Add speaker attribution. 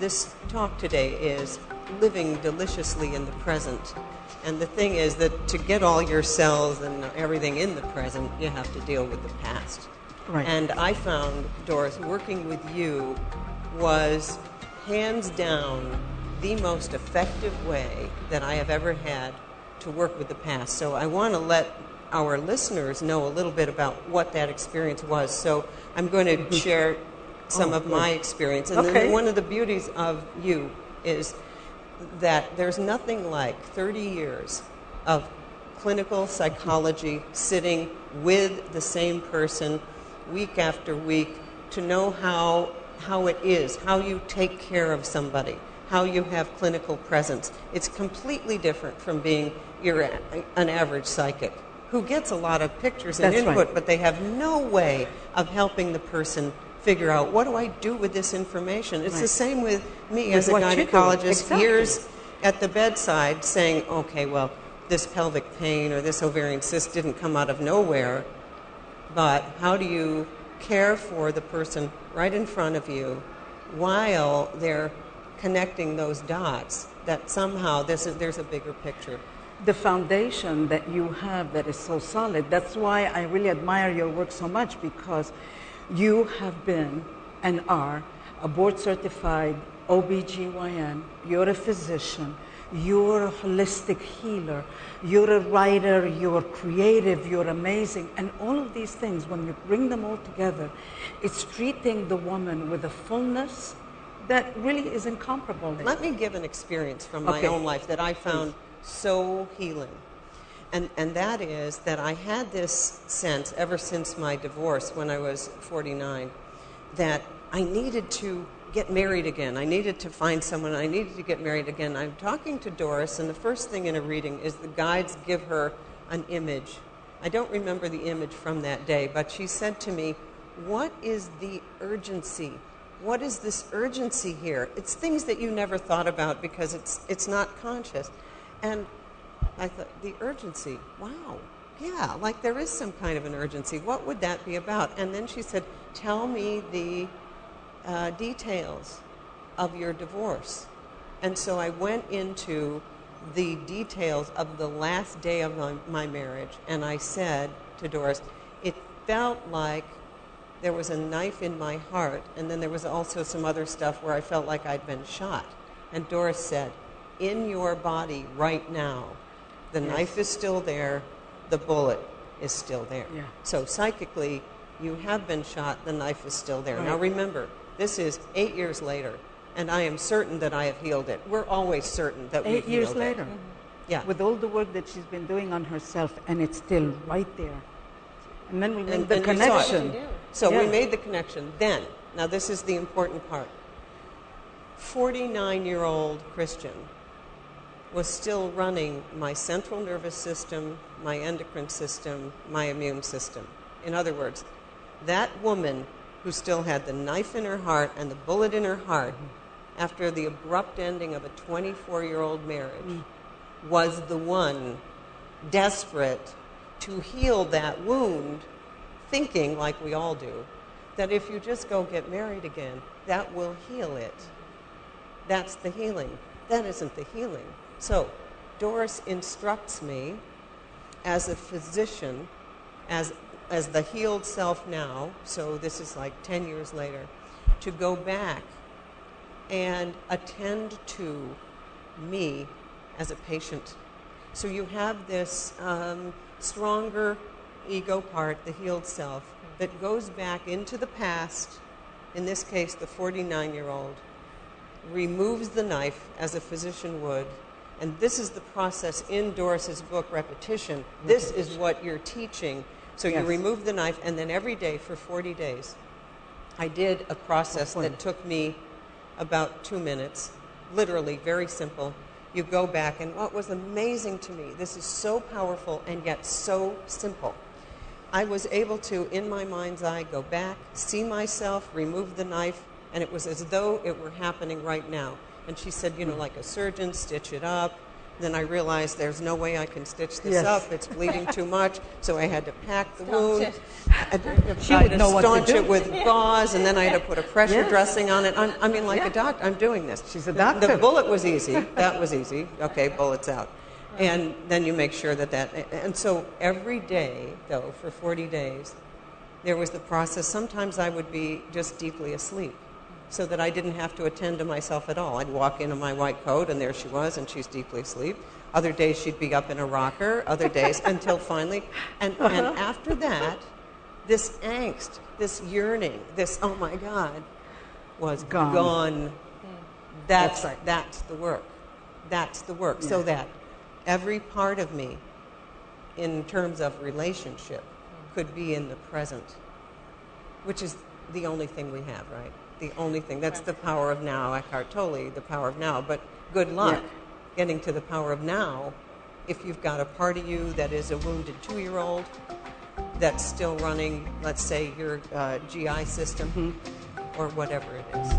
Speaker 1: this talk today is living deliciously in the present. And the thing is that to get all your cells and everything in the present, you have to deal with the past.
Speaker 2: Right.
Speaker 1: And I found, Doris, working with you was hands down the most effective way that I have ever had to work with the past. So I want to let our listeners know a little bit about what that experience was. So I'm going to share some of my experience. And then one of the beauties of you is that there's nothing like 30 years of clinical psychology sitting with the same person week after week to know how it is, how you take care of somebody, how you have clinical presence. It's completely different from being an average psychic who gets a lot of pictures and input, but they have no way of helping the person figure out, what do I do with this information? It's the same with me as a gynecologist, years at the bedside saying, okay, well, this pelvic pain or this ovarian cyst didn't come out of nowhere, but how do you care for the person right in front of you while they're connecting those dots, that somehow there's a bigger picture.
Speaker 2: The foundation that you have that is so solid, that's why I really admire your work so much, because you have been and are a board-certified OBGYN, you're a physician, you're a holistic healer, you're a writer, you're creative, you're amazing, and all of these things, when you bring them all together, it's treating the woman with a fullness that really is incomparable.
Speaker 1: Let me give an experience from my own life that I found so healing. And that is that I had this sense ever since my divorce when I was 49 that I needed to get married again. I needed to find someone. I needed to get married again. I'm talking to Doris, and the first thing in a reading is the guides give her an image. I don't remember the image from that day, but she said to me, what is the urgency? What is this urgency here? It's things that you never thought about because it's not conscious. And I thought, the urgency, wow, yeah, like there is some kind of an urgency. What would that be about? And then she said, tell me the details of your divorce. And so I went into the details of the last day of my marriage, and I said to Doris, it felt like there was a knife in my heart, and then there was also some other stuff where I felt like I'd been shot. And Doris said, in your body right now, the knife is still there, the bullet is still there. Yeah. So psychically, you have been shot, the knife is still there. Right. Now remember, this is 8 years later, and I am certain that I have healed it. We're always certain that we've healed it. 8 years later. Mm-hmm. Yeah.
Speaker 2: With all the work that she's been doing on herself, and it's still right there. And then we made the connection.
Speaker 1: So we made the connection. Then, now this is the important part. 49-year-old Christian was still running my central nervous system, my endocrine system, my immune system. In other words, that woman who still had the knife in her heart and the bullet in her heart after the abrupt ending of a 24-year-old marriage was the one desperate to heal that wound, thinking, like we all do, that if you just go get married again, that will heal it. That's the healing. That isn't the healing. So Doris instructs me as a physician, as the healed self now, so this is like 10 years later, to go back and attend to me as a patient. So you have this stronger ego part, the healed self, that goes back into the past, in this case the 49-year-old, removes the knife as a physician would, and this is the process in Doris's book, Repetition. This is what you're teaching. So you remove the knife, and then every day for 40 days, I did a process that took me about 2 minutes, literally very simple. You go back, and what was amazing to me, this is so powerful and yet so simple. I was able to, in my mind's eye, go back, see myself, remove the knife, and it was as though it were happening right now. And she said, you know, like a surgeon, stitch it up, Then I realized there's no way I can stitch this
Speaker 2: Yes.
Speaker 1: up. It's bleeding too much. So I had to pack the wound.
Speaker 2: She
Speaker 1: I
Speaker 2: would
Speaker 1: had
Speaker 2: know
Speaker 1: to
Speaker 2: what to
Speaker 1: staunch
Speaker 2: do.
Speaker 1: it with gauze, and then I had to put a pressure
Speaker 2: Yes.
Speaker 1: dressing on it. I mean, like
Speaker 2: Yeah.
Speaker 1: a doctor. I'm doing this.
Speaker 2: She's a doctor.
Speaker 1: The bullet was easy. That was easy. Okay, bullet's out. And then you make sure that. And so every day, though, for 40 days, there was the process. Sometimes I would be just deeply asleep, so that I didn't have to attend to myself at all. I'd walk into my white coat, and there she was, and she's deeply asleep. Other days she'd be up in a rocker. Other days, until finally, and after that, this angst, this yearning, this oh my God, was gone. That's
Speaker 2: right.
Speaker 1: That's the work. That's the work.
Speaker 2: Yeah.
Speaker 1: So that every part of me, in terms of relationship, could be in the present, which is the only thing we have, right? The only thing. That's the power of now. Eckhart Tolle, the power of now. But good luck getting to the power of now if you've got a part of you that is a wounded 2-year-old that's still running, let's say, your GI system or whatever it is.